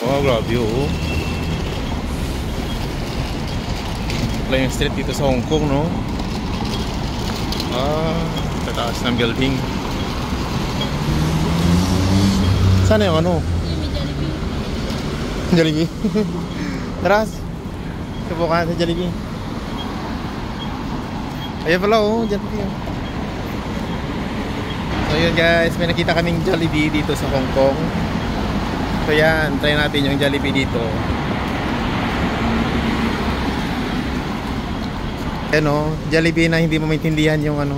Oh, grabe oh. Ito yung street dito sa Hong Kong, no? Tataas ng building. Sana yung ano? Jollibee. Tara. Subukan sa Jollibee. Ayan pala oh, Jollibee. So yun guys, may nakita kaming Jollibee dito sa Hong Kong. So yan, try natin yung Jollibee dito. Ayan o, Jollibee na hindi mo maintindihan yung ano.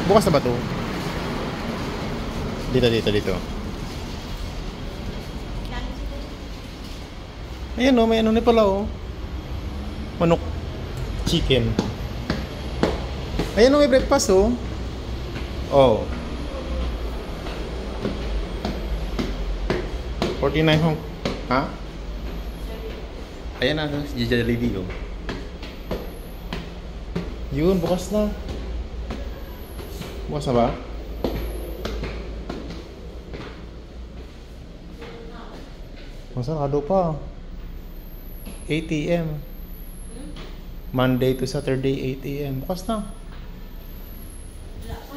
Bukas na ba ito? Dito. Ayan o, may ano na pala o. Manok. Chicken. Ayan o, may breakfast o. Oh. 49 Hong. Ha? Ayan na, si Jollibee o. Yun, bukas na. Bukas na ba? Masarado pa. 8 AM. Monday to Saturday, 8 AM. Bukas na. Wala pa.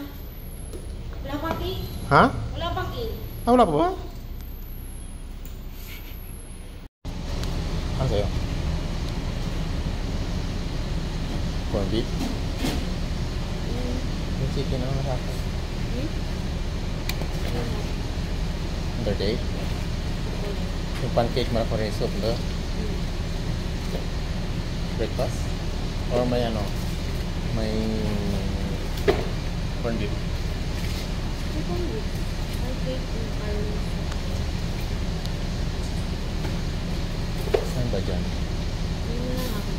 Wala pa cake. Ha? Wala pa cake. Ah, wala pa ba? Ano sa'yo? Corn beef? Yung chicken ang masarap. Under day? Yung pancake marap rin soup, no? Breakfast? Or may ano? May corn beef? May corn beef. May cake and parang. Saan ba dyan? Yun na lang ako.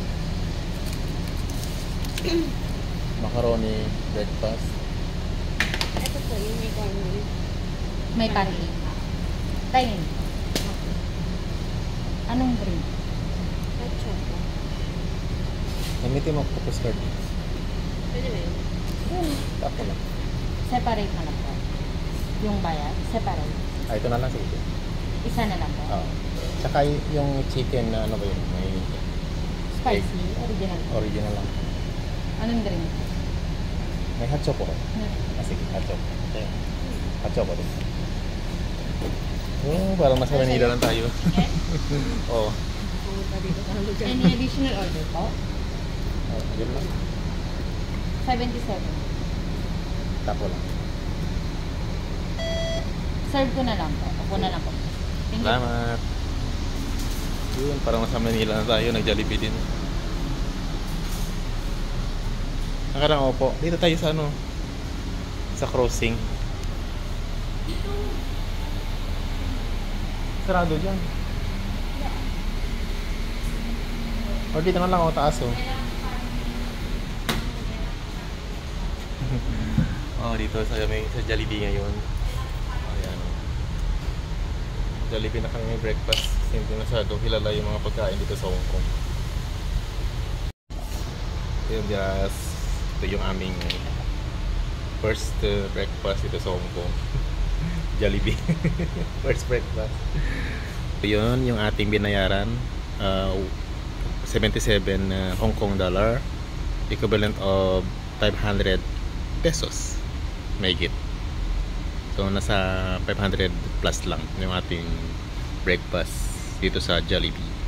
Macaroni, breakfast. Ito po, yung may corn beef. May pancake. Tingin. Anong drink? Ketchup po. Gamitin mo focus card. Pwede ba yun? Ako lang. Separate na lang po. Yung bayad, separate. Ah, ito na lang sige. Isa na lang po. Oo. Tsaka yung chicken na ano ba yun? May Spicy, original. original lang. Anong drink? May hot choco ko. Ah, sige, hot choco. Okay. Hot choco din. Parang nasa Manila lang tayo. Oo. Pumunta dito sa lugar. Any additional order po? Yun lang. 77. Tapo lang. Serve ko na lang po. Ako na lang po. Thank you. Salamat. Yun, parang nasa Manila na tayo. Nag-Jollibee din. Nakarang opo. Dito tayo sa ano? Sa crossing. Sarado dyan. O dito na lang ako taas oh. Oh, dito sa Jollibee ngayon. Ayan. Jollibee na kami may breakfast. Hindi masyado kilala yung mga pagkain dito sa Hong Kong. Ayun guys, ito yung aming first breakfast dito sa Hong Kong. Jollibee. First breakfast. Yun yung ating binayaran. 77 Hong Kong dollar, equivalent of 500 pesos. Make it. So nasa 500 plus lang yung ating breakfast dito sa Jollibee.